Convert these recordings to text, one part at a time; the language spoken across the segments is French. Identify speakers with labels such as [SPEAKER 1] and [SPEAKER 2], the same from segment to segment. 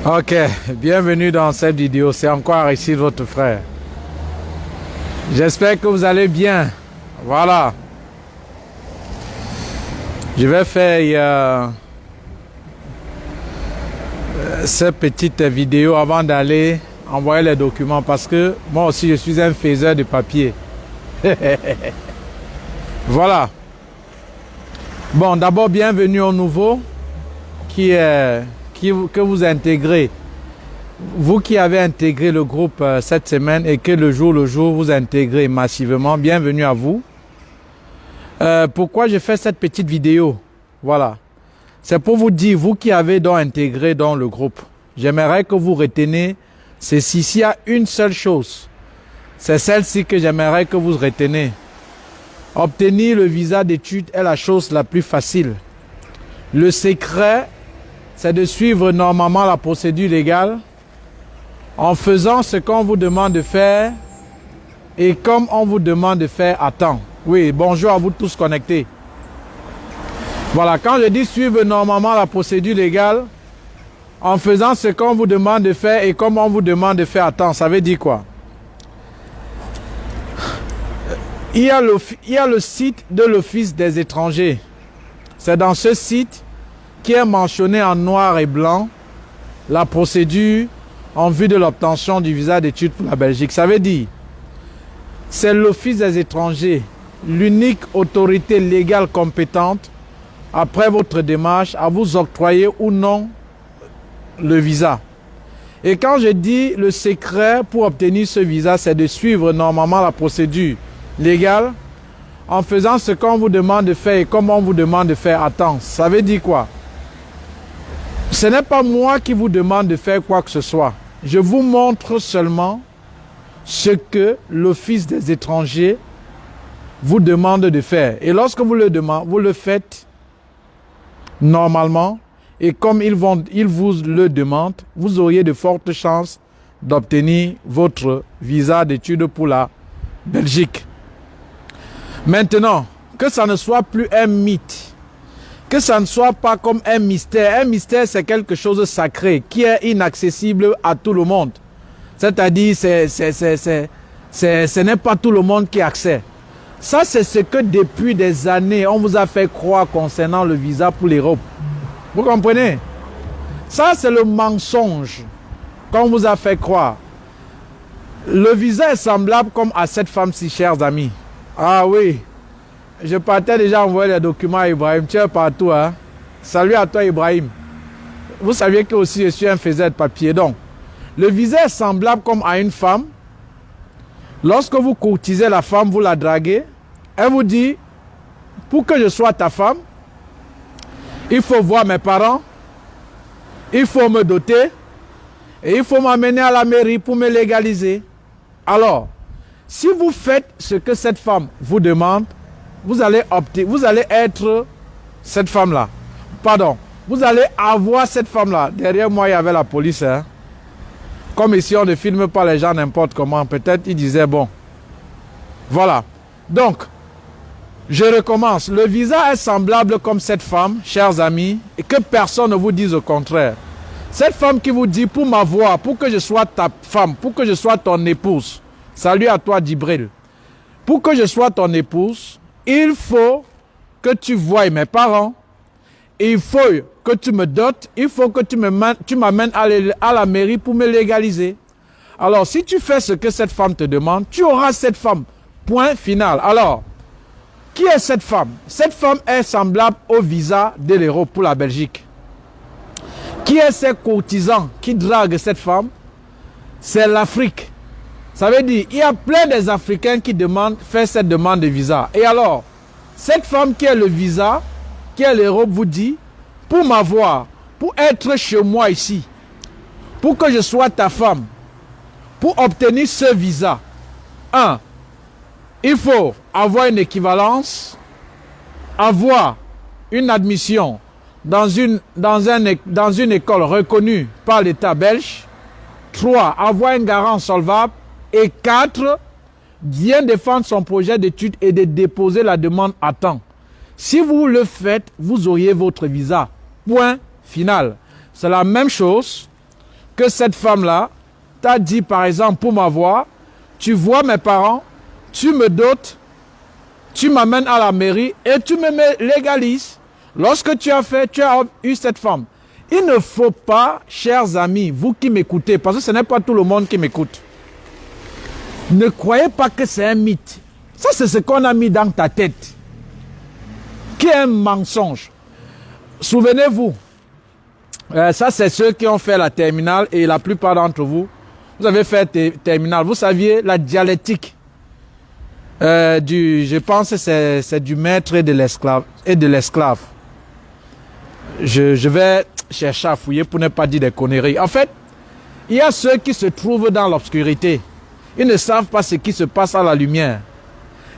[SPEAKER 1] Ok, bienvenue dans cette vidéo. C'est encore ici votre frère. J'espère que vous allez bien. Voilà. Je vais faire cette petite vidéo avant d'aller envoyer les documents parce que moi aussi je suis un faiseur de papier. Voilà. Bon, d'abord bienvenue au nouveau que vous intégrez. Vous qui avez intégré le groupe cette semaine et que le jour vous intégrez massivement, bienvenue à vous. Pourquoi je fais cette petite vidéo? Voilà. C'est pour vous dire, vous qui avez donc intégré dans le groupe, j'aimerais que vous reteniez ceci. S'il y a une seule chose, c'est celle-ci que j'aimerais que vous reteniez. Obtenir le visa d'études est la chose la plus facile. Le secret, c'est de suivre normalement la procédure légale en faisant ce qu'on vous demande de faire et comme on vous demande de faire à temps. Oui, bonjour à vous tous connectés. Voilà, quand je dis suivre normalement la procédure légale en faisant ce qu'on vous demande de faire et comme on vous demande de faire à temps, ça veut dire quoi? Il y a le site de l'Office des étrangers. C'est dans ce site qui est mentionné en noir et blanc la procédure en vue de l'obtention du visa d'études pour la Belgique. Ça veut dire, c'est l'Office des étrangers, l'unique autorité légale compétente après votre démarche à vous octroyer ou non le visa. Et quand je dis le secret pour obtenir ce visa, c'est de suivre normalement la procédure légale en faisant ce qu'on vous demande de faire et comme on vous demande de faire à temps. Ça veut dire quoi? Ce n'est pas moi qui vous demande de faire quoi que ce soit. Je vous montre seulement ce que l'Office des étrangers vous demande de faire. Et lorsque vous le demandez, vous le faites normalement. Et comme ils vous le demandent, vous auriez de fortes chances d'obtenir votre visa d'études pour la Belgique. Maintenant, que ça ne soit plus un mythe, que ça ne soit pas comme un mystère. Un mystère, c'est quelque chose de sacré qui est inaccessible à tout le monde. C'est-à-dire, ce n'est pas tout le monde qui a accès. Ça, c'est ce que depuis des années, on vous a fait croire concernant le visa pour l'Europe. Vous comprenez? Ça, c'est le mensonge qu'on vous a fait croire. Le visa est semblable comme à cette femme-ci, chers amis. Ah oui, je partais déjà envoyer les documents à Ibrahim. Tu es partout, hein? Salut à toi, Ibrahim. Vous saviez que aussi je suis un faiseur de papier. Donc, le visa est semblable comme à une femme. Lorsque vous courtisez la femme, vous la draguez, elle vous dit, pour que je sois ta femme, il faut voir mes parents, il faut me doter, et il faut m'amener à la mairie pour me légaliser. Alors, si vous faites ce que cette femme vous demande, vous allez être cette femme-là. Pardon, vous allez avoir cette femme-là. Derrière moi, il y avait la police. Hein? Comme ici, on ne filme pas les gens n'importe comment. Peut-être ils disaient, bon, voilà. Donc, je recommence. Le visa est semblable comme cette femme, chers amis, et que personne ne vous dise au contraire. Cette femme qui vous dit, pour m'avoir, pour que je sois ta femme, pour que je sois ton épouse, salut à toi, Djibril. Pour que je sois ton épouse, il faut que tu voies mes parents, il faut que tu me dotes, il faut que tu m'amènes à la mairie pour me légaliser. Alors, si tu fais ce que cette femme te demande, tu auras cette femme. Point final. Alors, qui est cette femme? Cette femme est semblable au visa de l'Europe pour la Belgique. Qui est ces courtisans qui draguent cette femme? C'est l'Afrique. Ça veut dire, il y a plein des Africains qui font cette demande de visa. Et alors, cette femme qui est le visa, qui est l'Europe, vous dit, pour m'avoir, pour être chez moi ici, pour que je sois ta femme, pour obtenir ce visa, il faut avoir une équivalence, avoir une admission dans une école reconnue par l'État belge. 3. Avoir un garant solvable. Et 4. Bien défendre son projet d'études et de déposer la demande à temps. Si vous le faites, vous auriez votre visa. Point final. C'est la même chose que cette femme-là t'a dit, par exemple, pour m'avoir, tu vois mes parents, tu me dotes, tu m'amènes à la mairie et tu me légalises. Lorsque tu as fait, tu as eu cette femme. Il ne faut pas, chers amis, vous qui m'écoutez, parce que ce n'est pas tout le monde qui m'écoute, ne croyez pas que c'est un mythe. Ça, c'est ce qu'on a mis dans ta tête, qui est un mensonge. Souvenez-vous, ça c'est ceux qui ont fait la terminale et la plupart d'entre vous, vous avez fait terminale. Vous saviez la dialectique je pense que c'est du maître et de l'esclave. Je vais chercher à fouiller pour ne pas dire des conneries. En fait, il y a ceux qui se trouvent dans l'obscurité. Ils ne savent pas ce qui se passe à la lumière.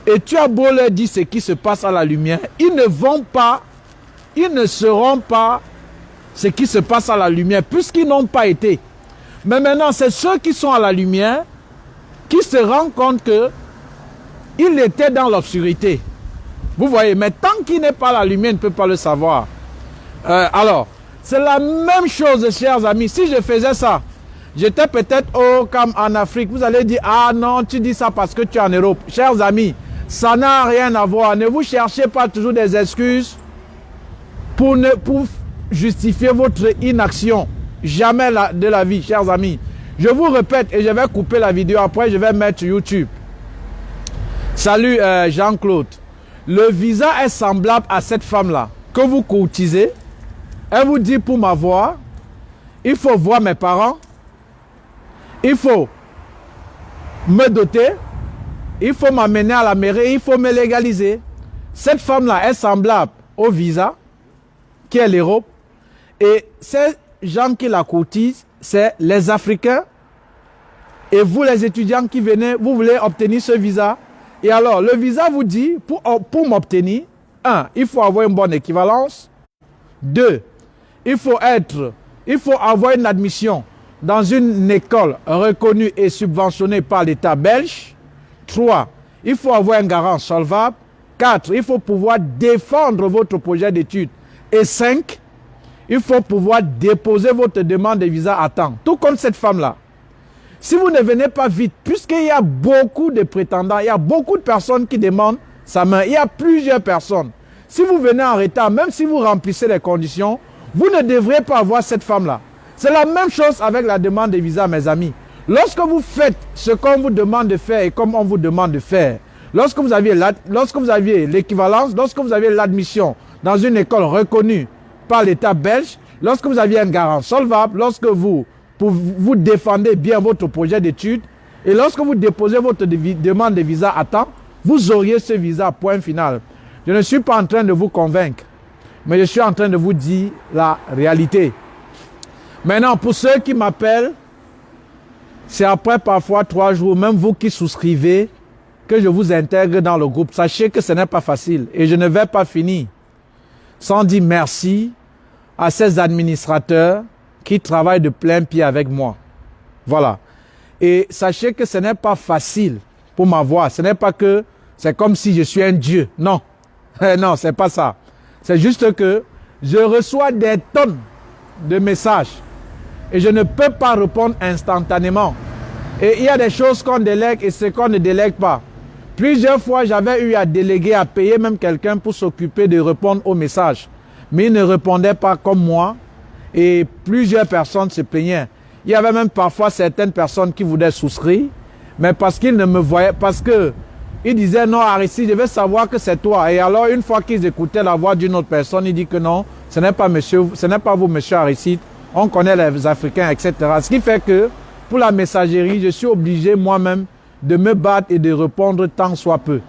[SPEAKER 1] Et tu as beau leur dire ce qui se passe à la lumière, ils ne sauront pas ce qui se passe à la lumière, puisqu'ils n'ont pas été. Mais maintenant, c'est ceux qui sont à la lumière qui se rendent compte que il était dans l'obscurité. Vous voyez, mais tant qu'il n'est pas à la lumière, il ne peut pas le savoir. Alors, c'est la même chose, chers amis. Si je faisais ça, j'étais peut-être au camp en Afrique. Vous allez dire, ah non, tu dis ça parce que tu es en Europe. Chers amis, ça n'a rien à voir. Ne vous cherchez pas toujours des excuses pour justifier votre inaction. Jamais de la vie, chers amis. Je vous répète, et je vais couper la vidéo après, je vais mettre sur YouTube. Salut Jean-Claude. Le visa est semblable à cette femme-là que vous courtisez. Elle vous dit pour m'avoir, il faut voir mes parents, il faut me doter, il faut m'amener à la mairie, il faut me légaliser. Cette femme-là est semblable au visa, qui est l'Europe. Et ces gens qui la courtisent, c'est les Africains. Et vous, les étudiants qui venez, vous voulez obtenir ce visa. Et alors, le visa vous dit, pour m'obtenir, 1, il faut avoir une bonne équivalence. 2, il faut avoir une admission dans une école reconnue et subventionnée par l'État belge. 3, il faut avoir un garant solvable. 4, il faut pouvoir défendre votre projet d'études. Et 5, il faut pouvoir déposer votre demande de visa à temps. Tout comme cette femme-là. Si vous ne venez pas vite, puisqu'il y a beaucoup de prétendants, il y a beaucoup de personnes qui demandent sa main, il y a plusieurs personnes. Si vous venez en retard, même si vous remplissez les conditions, vous ne devrez pas avoir cette femme-là. C'est la même chose avec la demande de visa, mes amis. Lorsque vous faites ce qu'on vous demande de faire et comme on vous demande de faire, lorsque vous aviez l'équivalence, lorsque vous aviez l'admission dans une école reconnue par l'État belge, lorsque vous aviez un garant solvable, lorsque vous défendez bien votre projet d'études et lorsque vous déposez votre demande de visa à temps, vous auriez ce visa, point final. Je ne suis pas en train de vous convaincre, mais je suis en train de vous dire la réalité. Maintenant, pour ceux qui m'appellent, c'est après parfois 3 jours, même vous qui souscrivez, que je vous intègre dans le groupe. Sachez que ce n'est pas facile et je ne vais pas finir sans dire merci à ces administrateurs qui travaillent de plein pied avec moi. Voilà. Et sachez que ce n'est pas facile pour m'avoir. Ce n'est pas que c'est comme si je suis un dieu. Non. Non, c'est pas ça. C'est juste que je reçois des tonnes de messages et je ne peux pas répondre instantanément. Et il y a des choses qu'on délègue et ce qu'on ne délègue pas. Plusieurs fois, j'avais eu à déléguer, à payer même quelqu'un pour s'occuper de répondre aux messages. Mais il ne répondait pas comme moi. Et plusieurs personnes se plaignaient. Il y avait même parfois certaines personnes qui voulaient souscrire, mais parce qu'ils ne me voyaient, parce que ils disaient non, Aristide, je veux savoir que c'est toi. Et alors, une fois qu'ils écoutaient la voix d'une autre personne, ils disent que non, ce n'est pas vous, monsieur Aristide, on connaît les Africains, etc. Ce qui fait que, pour la messagerie, je suis obligé moi-même de me battre et de répondre tant soit peu.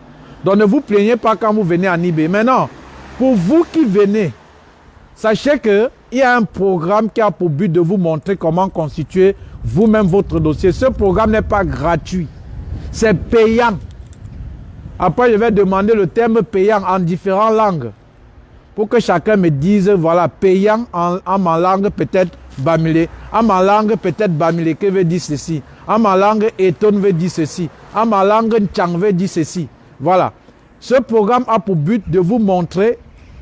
[SPEAKER 1] Donc ne vous plaignez pas quand vous venez en IB. Maintenant, pour vous qui venez, sachez qu'il y a un programme qui a pour but de vous montrer comment constituer vous-même votre dossier. Ce programme n'est pas gratuit, c'est payant. Après, je vais demander le terme payant en différentes langues pour que chacun me dise, voilà, payant en ma langue peut-être Bamilé, en ma langue peut-être Bamilé que veut dire ceci, en ma langue Eton veut dire ceci, en ma langue Nchang veut dire ceci. Voilà. Ce programme a pour but de vous montrer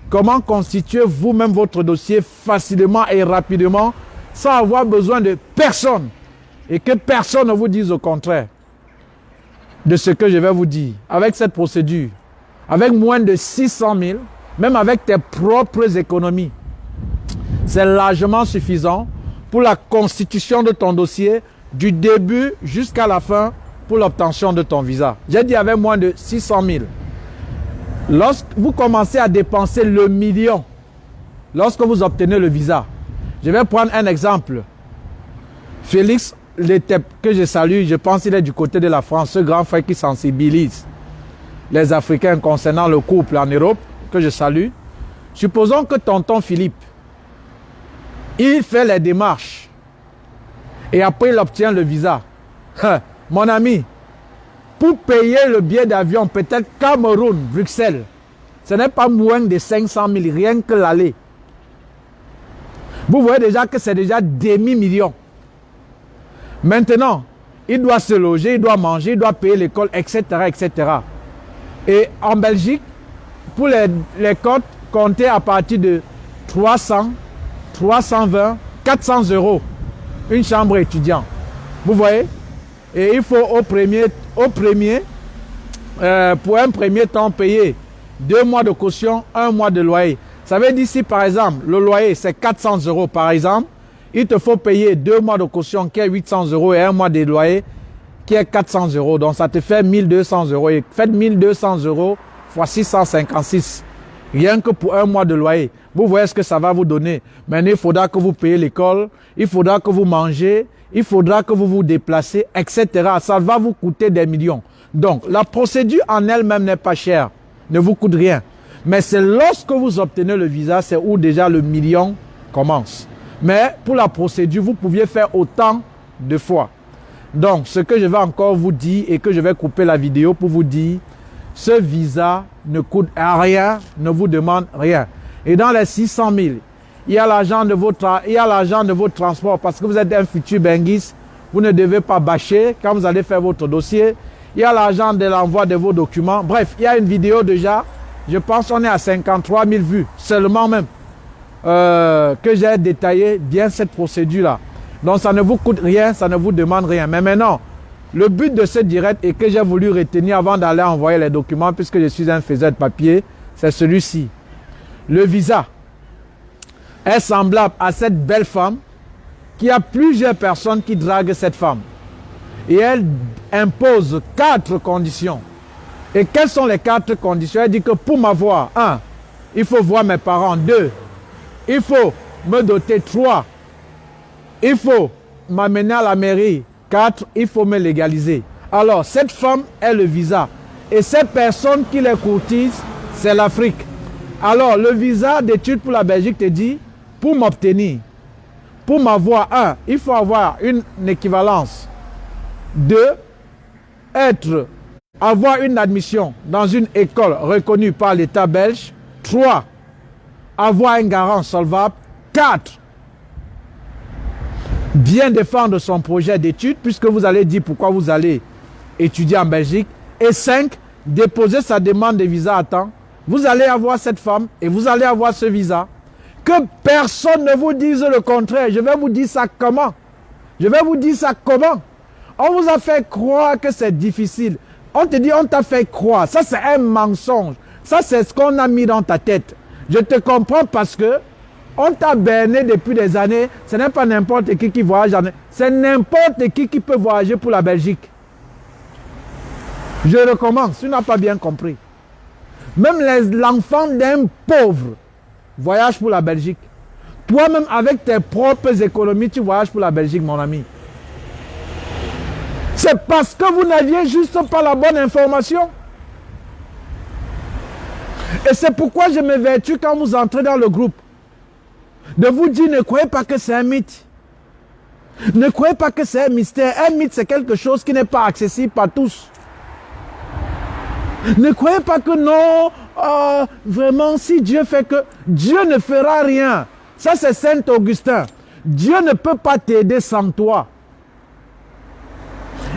[SPEAKER 1] comment constituer vous-même votre dossier facilement et rapidement sans avoir besoin de personne. Et que personne ne vous dise au contraire de ce que je vais vous dire. Avec cette procédure, avec moins de 600 000, même avec tes propres économies, c'est largement suffisant pour la constitution de ton dossier du début jusqu'à la fin pour l'obtention de ton visa. J'ai dit avec moins de 600 000. Lorsque vous commencez à dépenser le million, lorsque vous obtenez le visa, je vais prendre un exemple. Félix Letep, que je salue, je pense qu'il est du côté de la France, ce grand frère qui sensibilise les Africains concernant le couple en Europe, que je salue. Supposons que tonton Philippe, il fait les démarches et après il obtient le visa. Mon ami, pour payer le billet d'avion, peut-être Cameroun, Bruxelles, ce n'est pas moins de 500 000, rien que l'aller. Vous voyez déjà que c'est déjà demi-million. Maintenant, il doit se loger, il doit manger, il doit payer l'école, etc., etc. Et en Belgique, pour les cotes, comptez à partir de 300, 320, 400 euros. Une chambre étudiante. Vous voyez? Et il faut pour un premier temps payer 2 mois de caution, 1 mois de loyer. Ça veut dire si par exemple, le loyer c'est 400 euros par exemple, il te faut payer 2 mois de caution qui est 800 euros et 1 mois de loyer qui est 400 euros. Donc ça te fait 1200 euros. Et faites 1200 euros fois 656. Rien que pour 1 mois de loyer. Vous voyez ce que ça va vous donner. Maintenant, il faudra que vous payez l'école, il faudra que vous mangez, il faudra que vous vous déplacez, etc. Ça va vous coûter des millions. Donc, la procédure en elle-même n'est pas chère, ne vous coûte rien. Mais c'est lorsque vous obtenez le visa, c'est où déjà le million commence. Mais pour la procédure, vous pouviez faire autant de fois. Donc, ce que je vais encore vous dire et que je vais couper la vidéo pour vous dire, ce visa ne coûte rien, ne vous demande rien. Et dans les 600 000, il y a l'argent de votre transport parce que vous êtes un futur benguiste. Vous ne devez pas bâcher quand vous allez faire votre dossier. Il y a l'argent de l'envoi de vos documents. Bref, il y a une vidéo déjà. Je pense qu'on est à 53 000 vues seulement même. Que j'ai détaillé bien cette procédure-là. Donc ça ne vous coûte rien, ça ne vous demande rien. Mais maintenant, le but de ce direct et que j'ai voulu retenir avant d'aller envoyer les documents, puisque je suis un faiseur de papier, c'est celui-ci. Le visa est semblable à cette belle femme qui a plusieurs personnes qui draguent cette femme. Et elle impose 4 conditions. Et quelles sont les 4 conditions? Elle dit que pour m'avoir, 1, il faut voir mes parents. 2, il faut me doter. 3, il faut m'amener à la mairie. 4, il faut me légaliser. Alors, cette femme est le visa. Et ces personnes qui les courtisent, c'est l'Afrique. Alors, le visa d'études pour la Belgique te dit, pour m'obtenir, pour m'avoir, 1, il faut avoir une équivalence. 2, avoir une admission dans une école reconnue par l'État belge. 3, avoir un garant solvable. 4, bien défendre son projet d'études, puisque vous allez dire pourquoi vous allez étudier en Belgique. Et 5, déposer sa demande de visa à temps. Vous allez avoir cette femme et vous allez avoir ce visa. Que personne ne vous dise le contraire. Je vais vous dire ça comment? Je vais vous dire ça comment? On vous a fait croire que c'est difficile. On te dit, on t'a fait croire. Ça, c'est un mensonge. Ça, c'est ce qu'on a mis dans ta tête. Je te comprends parce que on t'a berné depuis des années. Ce n'est pas n'importe qui voyage. C'est n'importe qui peut voyager pour la Belgique. Je recommence. Tu n'as pas bien compris. Même l'enfant d'un pauvre voyage pour la Belgique. Toi-même, avec tes propres économies, tu voyages pour la Belgique, mon ami. C'est parce que vous n'aviez juste pas la bonne information. Et c'est pourquoi je m'évertue quand vous entrez dans le groupe de vous dire, ne croyez pas que c'est un mythe. Ne croyez pas que c'est un mystère. Un mythe, c'est quelque chose qui n'est pas accessible par tous. Ne croyez pas que non, vraiment, si Dieu fait que... Dieu ne fera rien. Ça, c'est Saint Augustin. Dieu ne peut pas t'aider sans toi.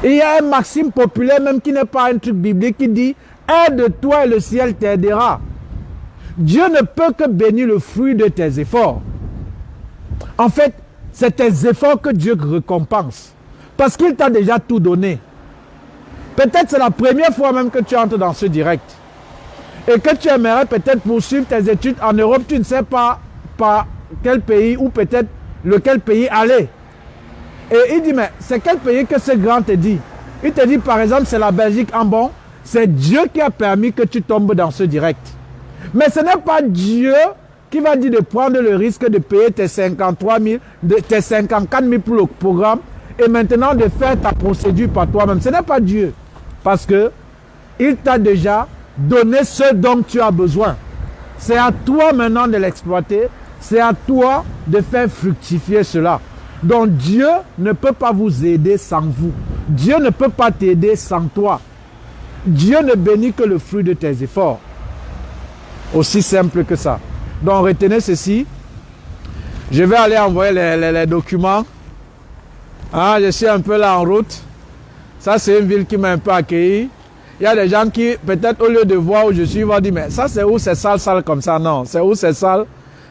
[SPEAKER 1] Et il y a un maxime populaire, même qui n'est pas un truc biblique, qui dit « Aide-toi et le ciel t'aidera ». Dieu ne peut que bénir le fruit de tes efforts. En fait, c'est tes efforts que Dieu récompense. Parce qu'il t'a déjà tout donné. Peut-être c'est la première fois même que tu entres dans ce direct. Et que tu aimerais peut-être poursuivre tes études en Europe, tu ne sais pas par quel pays ou peut-être lequel pays aller. Et il dit, mais c'est quel pays que ce grand te dit? Il te dit par exemple, c'est la Belgique en bon. C'est Dieu qui a permis que tu tombes dans ce direct. Mais ce n'est pas Dieu qui va dire de prendre le risque de payer tes 53 000, tes 54 000 pour le programme et maintenant de faire ta procédure par toi-même. Ce n'est pas Dieu. Parce que il t'a déjà donné ce dont tu as besoin. C'est à toi maintenant de l'exploiter. C'est à toi de faire fructifier cela. Donc Dieu ne peut pas vous aider sans vous. Dieu ne peut pas t'aider sans toi. Dieu ne bénit que le fruit de tes efforts. Aussi simple que ça. Donc retenez ceci. Je vais aller envoyer les documents. Ah, je suis un peu là en route. Ça, c'est une ville qui m'a un peu accueilli. Il y a des gens qui, peut-être au lieu de voir où je suis, vont dire, mais ça c'est où c'est sale, sale comme ça? Non, c'est où c'est sale?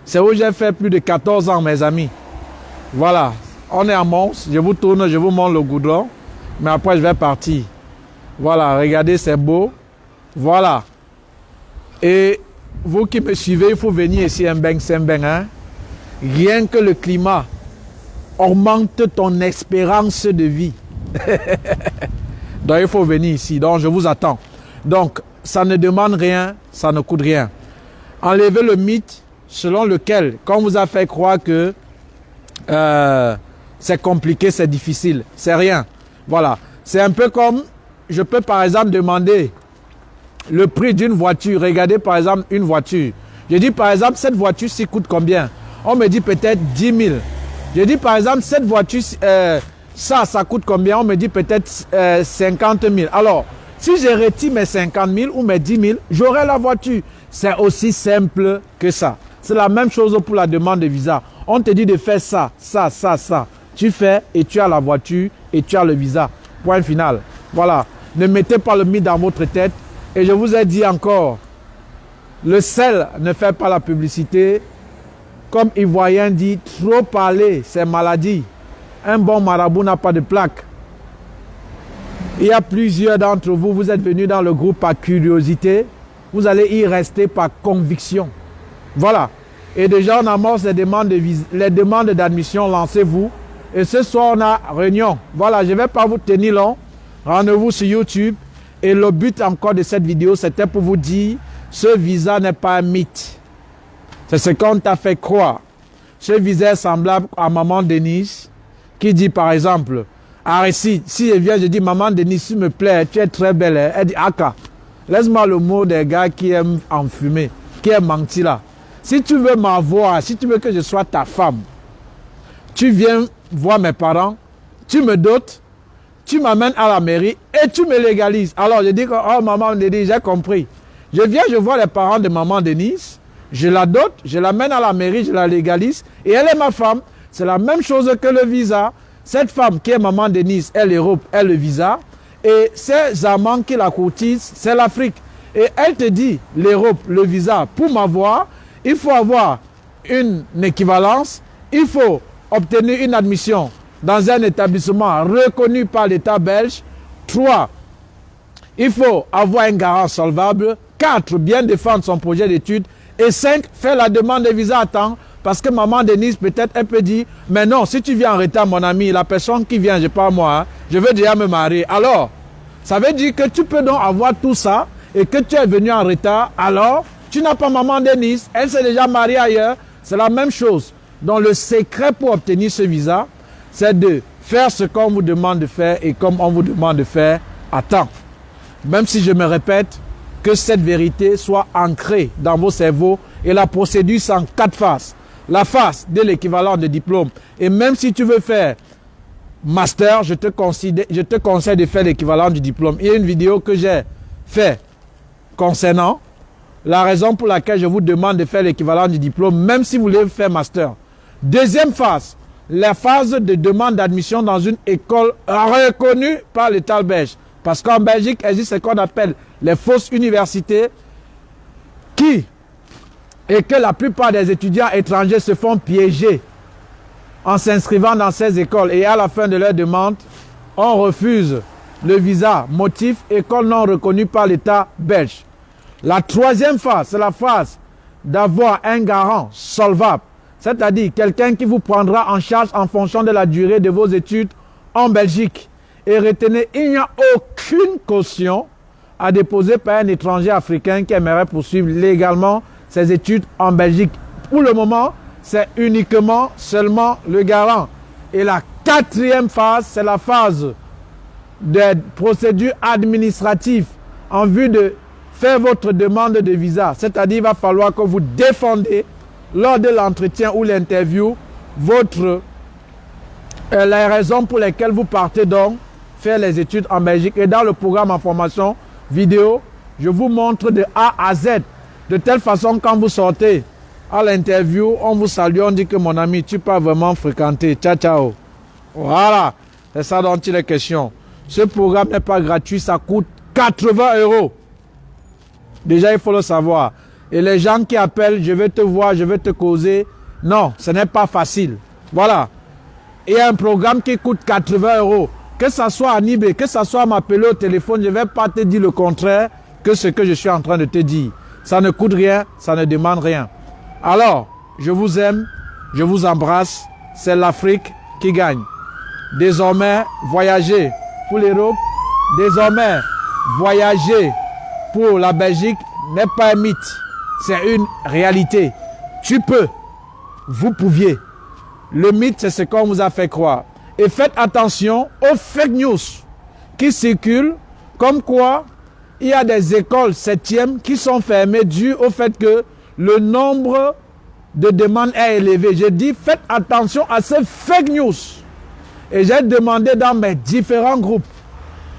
[SPEAKER 1] C'est où j'ai fait plus de 14 ans, mes amis. Voilà, on est à Mons, je vous tourne, je vous montre le goudron. Mais après, je vais partir. Voilà, regardez, c'est beau. Voilà. Et vous qui me suivez, il faut venir ici, un beng, hein. Rien que le climat augmente ton espérance de vie. Donc, il faut venir ici. Donc, je vous attends. Donc, ça ne demande rien, ça ne coûte rien. Enlevez le mythe selon lequel, quand on vous a fait croire que c'est compliqué, c'est difficile. C'est rien. Voilà. C'est un peu comme, je peux par exemple demander le prix d'une voiture. Regardez par exemple une voiture. Je dis par exemple, cette voiture-ci coûte combien? On me dit peut-être 10 000. Je dis par exemple, cette voiture, ça coûte combien? On me dit peut-être 50 000. Alors, si je retire mes 50 000 ou mes 10 000, j'aurai la voiture. C'est aussi simple que ça. C'est la même chose pour la demande de visa. On te dit de faire ça. Tu fais et tu as la voiture et tu as le visa. Point final. Voilà. Ne mettez pas le mythe dans votre tête. Et je vous ai dit encore, le sel ne fait pas la publicité. Comme Ivoirien dit, trop parler, c'est maladie. Un bon marabout n'a pas de plaque. Il y a plusieurs d'entre vous, vous êtes venus dans le groupe par curiosité. Vous allez y rester par conviction. Voilà. Et déjà, on amorce les demandes d'admission, lancez-vous. Et ce soir, on a réunion. Voilà, je ne vais pas vous tenir long. Rendez-vous sur YouTube. Et le but encore de cette vidéo, c'était pour vous dire, ce visa n'est pas un mythe. C'est ce qu'on t'a fait croire. Ce visa est semblable à Maman Denise, qui dit par exemple, Aristide, si je viens, je dis, Maman Denise, s'il me plaît, tu es très belle. Hein? Elle dit, Aka, laisse-moi le mot des gars qui aiment enfumer, qui aiment mentir là. Si tu veux m'avoir, si tu veux que je sois ta femme, tu viens voir mes parents, tu me dotes, tu m'amènes à la mairie et tu me légalises. Alors je dis que, oh Maman Denise, j'ai compris. Je viens, je vois les parents de Maman Denise, je la dote, je l'amène à la mairie, je la légalise et elle est ma femme. C'est la même chose que le visa. Cette femme qui est Maman Denise, elle l'Europe, elle le visa. Et ces amants qui la courtisent, c'est l'Afrique. Et elle te dit, l'Europe, le visa, pour m'avoir, il faut avoir une équivalence, il faut obtenir une admission dans un établissement reconnu par l'État belge. 3, il faut avoir un garant solvable. 4, bien défendre son projet d'études. Et 5, faire la demande de visa à temps. Parce que Maman Denise, peut-être, elle peut dire, mais non, si tu viens en retard, mon ami, la personne qui vient, je pas moi, hein, je veux déjà me marier. Alors, ça veut dire que tu peux donc avoir tout ça et que tu es venu en retard. Alors, tu n'as pas Maman Denise, elle s'est déjà mariée ailleurs. C'est la même chose. Donc, le secret pour obtenir ce visa, c'est de faire ce qu'on vous demande de faire et comme on vous demande de faire à temps. Même si je me répète, que cette vérité soit ancrée dans vos cerveaux et la procédure c'est en 4 phases. La phase de l'équivalent de diplôme. Et même si tu veux faire master, je te conseille de faire l'équivalent du diplôme. Il y a une vidéo que j'ai faite concernant la raison pour laquelle je vous demande de faire l'équivalent du diplôme, même si vous voulez faire master. Deuxième phase, la phase de demande d'admission dans une école reconnue par l'État belge. Parce qu'en Belgique, il existe ce qu'on appelle les fausses universités et que la plupart des étudiants étrangers se font piéger en s'inscrivant dans ces écoles et à la fin de leur demande, on refuse le visa, motif école non reconnue par l'État belge. La troisième phase, c'est la phase d'avoir un garant solvable, c'est-à-dire quelqu'un qui vous prendra en charge en fonction de la durée de vos études en Belgique. Et retenez, il n'y a aucune caution à déposer par un étranger africain qui aimerait poursuivre légalement ses études en Belgique. Pour le moment, c'est uniquement seulement le garant. Et la quatrième phase, c'est la phase des procédures administratives en vue de faire votre demande de visa. C'est-à-dire qu'il va falloir que vous défendez lors de l'entretien ou l'interview les raisons pour lesquelles vous partez donc faire les études en Belgique. Et dans le programme en formation vidéo, je vous montre de A à Z. De telle façon, quand vous sortez à l'interview, on vous salue, on dit que mon ami, tu peux vraiment fréquenter. Ciao, ciao. Voilà, c'est ça dont il est question. Ce programme n'est pas gratuit, ça coûte 80 €. Déjà, il faut le savoir. Et les gens qui appellent, je vais te voir, je vais te causer. Non, ce n'est pas facile. Voilà. Il y a un programme qui coûte 80 €. Que ce soit à Nibé, que ce soit à m'appeler au téléphone, je ne vais pas te dire le contraire que ce que je suis en train de te dire. Ça ne coûte rien, ça ne demande rien. Alors, je vous aime, je vous embrasse. C'est l'Afrique qui gagne. Désormais, voyager pour l'Europe, désormais, voyager pour la Belgique n'est pas un mythe. C'est une réalité. Tu peux, vous pouviez. Le mythe, c'est ce qu'on vous a fait croire. Et faites attention aux fake news qui circulent, comme quoi il y a des écoles 7e qui sont fermées dû au fait que le nombre de demandes est élevé. J'ai dit, faites attention à ces fake news. Et j'ai demandé dans mes différents groupes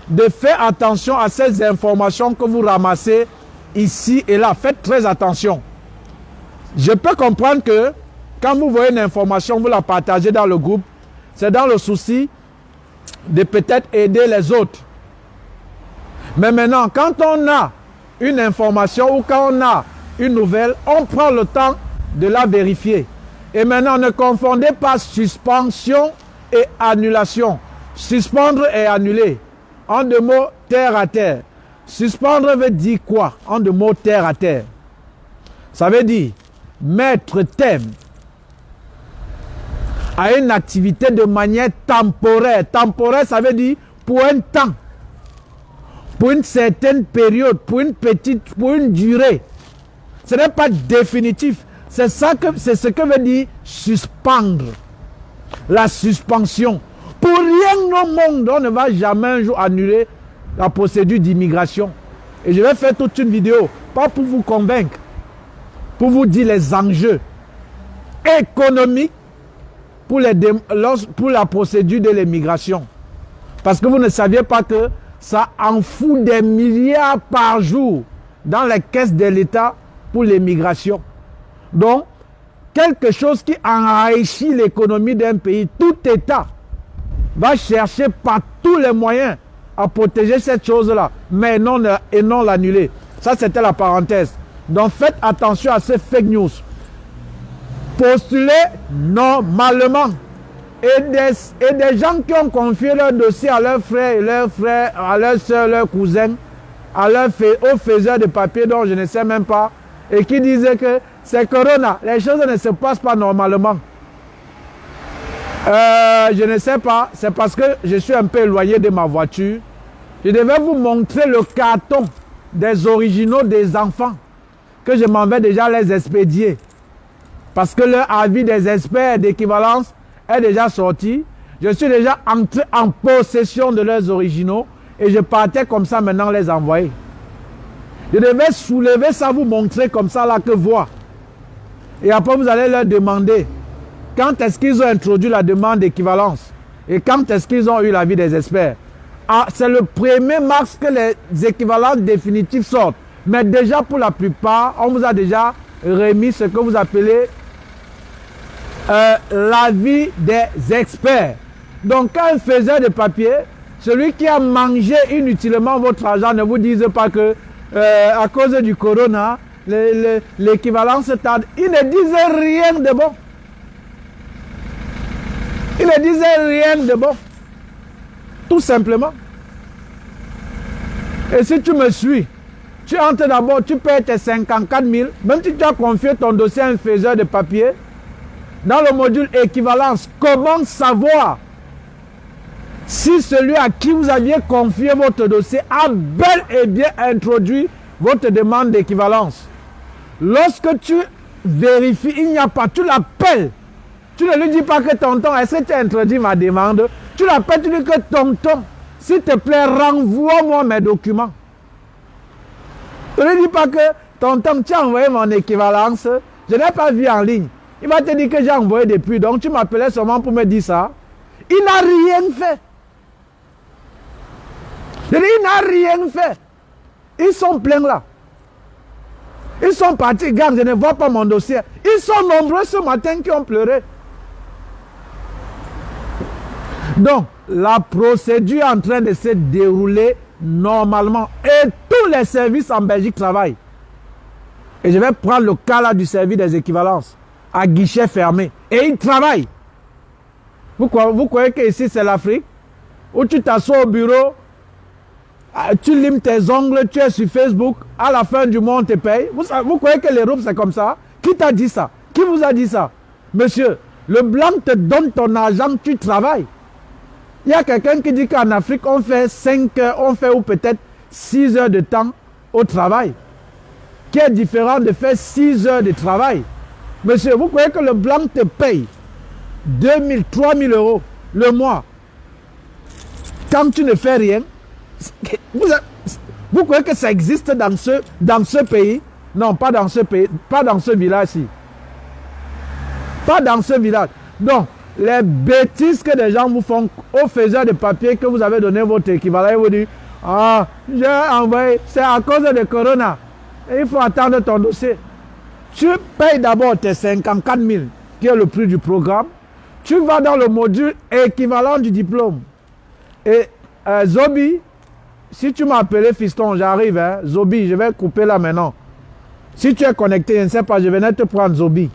[SPEAKER 1] de faire attention à ces informations que vous ramassez ici et là. Faites très attention. Je peux comprendre que quand vous voyez une information, vous la partagez dans le groupe, c'est dans le souci de peut-être aider les autres. Mais maintenant, quand on a une information ou quand on a une nouvelle, on prend le temps de la vérifier. Et maintenant, ne confondez pas suspension et annulation. Suspendre et annuler. En deux mots, terre à terre. Suspendre veut dire quoi? En deux mots, terre à terre. Ça veut dire mettre terme à une activité de manière temporaire. Temporaire, ça veut dire pour un temps, pour une certaine période, pour une durée. Ce n'est pas définitif. C'est ce que veut dire suspendre. La suspension. Pour rien au monde, on ne va jamais un jour annuler la procédure d'immigration. Et je vais faire toute une vidéo, pas pour vous convaincre, pour vous dire les enjeux économiques pour la procédure de l'immigration. Parce que vous ne saviez pas que ça en fout des milliards par jour dans les caisses de l'État pour l'immigration. Donc, quelque chose qui enrichit l'économie d'un pays, tout État va chercher par tous les moyens à protéger cette chose-là, mais non l'annuler. Ça, c'était la parenthèse. Donc, faites attention à ces fake news. Postulez normalement. Et des gens qui ont confié leur dossier à leurs frères, à leurs soeurs, leurs cousins, aux faiseurs de papier dont je ne sais même pas, et qui disaient que c'est Corona, les choses ne se passent pas normalement. Je ne sais pas, c'est parce que je suis un peu éloigné de ma voiture. Je devais vous montrer le carton des originaux des enfants que je m'en vais déjà les expédier. Parce que leur avis des experts d'équivalence est déjà sorti. Je suis déjà entré en possession de leurs originaux et je partais comme ça maintenant les envoyer. Je devais soulever ça, vous montrer comme ça là que voir. Et après vous allez leur demander quand est-ce qu'ils ont introduit la demande d'équivalence et quand est-ce qu'ils ont eu l'avis des experts. Ah, c'est le 1er mars que les équivalences définitives sortent. Mais déjà pour la plupart, on vous a déjà remis ce que vous appelez l'avis des experts. Donc quand un faiseur de papier, celui qui a mangé inutilement votre argent, ne vous dise pas que à cause du corona, l'équivalence tarde. Il ne disait rien de bon. Il ne disait rien de bon. Tout simplement. Et si tu me suis, tu entres d'abord, tu payes tes 54 000, même si tu as confié ton dossier à un faiseur de papier, dans le module équivalence, comment savoir si celui à qui vous aviez confié votre dossier a bel et bien introduit votre demande d'équivalence. Lorsque tu vérifies, il n'y a pas, tu l'appelles. Tu ne lui dis pas que tonton, est-ce que tu as introduit ma demande? Tu l'appelles, tu dis que tonton, s'il te plaît, renvoie-moi mes documents. Tu ne lui dis pas que tonton, tu as envoyé mon équivalence, je n'ai pas vu en ligne. Il va te dire que j'ai envoyé depuis, donc tu m'appelais seulement pour me dire ça. Il n'a rien fait. Je dis, il n'a rien fait. Ils sont pleins là. Ils sont partis, gars, je ne vois pas mon dossier. Ils sont nombreux ce matin qui ont pleuré. Donc, la procédure est en train de se dérouler normalement. Et tous les services en Belgique travaillent. Et je vais prendre le cas là du service des équivalences, à guichet fermé. Et ils travaillent. Vous croyez que ici c'est l'Afrique? Où tu t'assois au bureau, tu limes tes ongles, tu es sur Facebook, à la fin du mois on te paye. Vous croyez que l'Europe c'est comme ça? Qui t'a dit ça? Qui vous a dit ça? Monsieur, le blanc te donne ton argent, tu travailles. Il y a quelqu'un qui dit qu'en Afrique, on fait 5 heures, on fait ou peut-être 6 heures de temps au travail. Qui est différent de faire 6 heures de travail. Monsieur, vous croyez que le blanc te paye 2 000, 3 000 euros le mois quand tu ne fais rien? Vous croyez que ça existe dans ce pays? Non, pas dans ce pays, pas dans ce village-ci. Pas dans ce village. Donc, les bêtises que les gens vous font aux faiseurs de papier que vous avez donné votre équivalent, ils vous disent, ah, j'ai envoyé, c'est à cause de Corona. Et il faut attendre ton dossier. Tu payes d'abord tes 54 000, qui est le prix du programme. Tu vas dans le module équivalent du diplôme. Et Zobi, si tu m'as appelé fiston, j'arrive, hein, Zobi, je vais couper là maintenant. Si tu es connecté, je ne sais pas, je venais te prendre Zobi.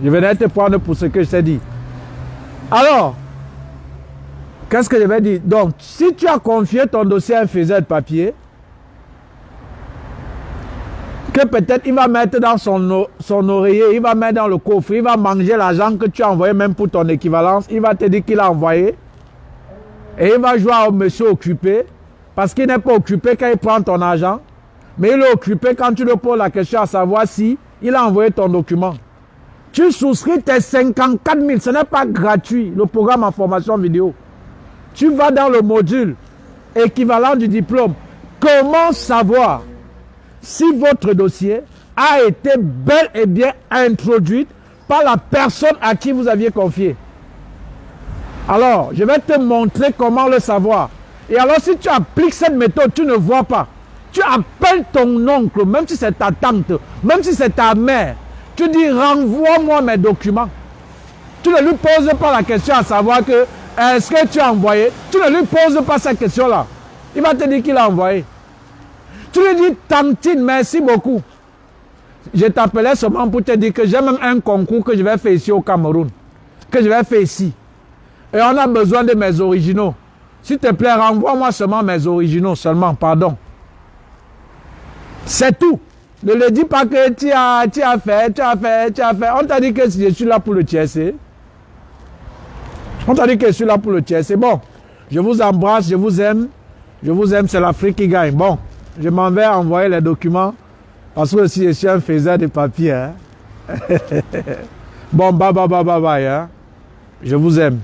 [SPEAKER 1] Je venais te prendre pour ce que je t'ai dit. Alors, qu'est-ce que je vais dire? Donc, si tu as confié ton dossier à un faiseur de papier, que peut-être il va mettre dans son oreiller, il va mettre dans le coffre, il va manger l'argent que tu as envoyé même pour ton équivalence, il va te dire qu'il a envoyé, et il va jouer au monsieur occupé, parce qu'il n'est pas occupé quand il prend ton argent, mais il est occupé quand tu lui poses la question à savoir si il a envoyé ton document. Tu souscris tes 54 000, ce n'est pas gratuit, le programme en formation vidéo. Tu vas dans le module équivalent du diplôme. Comment savoir si votre dossier a été bel et bien introduit par la personne à qui vous aviez confié? Alors, je vais te montrer comment le savoir. Et alors, si tu appliques cette méthode, tu ne vois pas. Tu appelles ton oncle, même si c'est ta tante, même si c'est ta mère. Tu dis, renvoie-moi mes documents. Tu ne lui poses pas la question à savoir que, est-ce que tu as envoyé? Tu ne lui poses pas cette question-là. Il va te dire qu'il a envoyé. Tu lui dis, tantine, merci beaucoup. Je t'appelais seulement pour te dire que j'ai même un concours que je vais faire ici au Cameroun. Que je vais faire ici. Et on a besoin de mes originaux. S'il te plaît, renvoie-moi seulement mes originaux, seulement, pardon. C'est tout. Ne le dis pas que tu as fait. On t'a dit que je suis là pour le TSC. On t'a dit que je suis là pour le TSC. Bon, je vous embrasse, je vous aime. Je vous aime, c'est l'Afrique qui gagne. Bon, je m'en vais envoyer les documents. Parce que si je suis un faiseur de papier. Hein. Bon, bye. Hein. Je vous aime.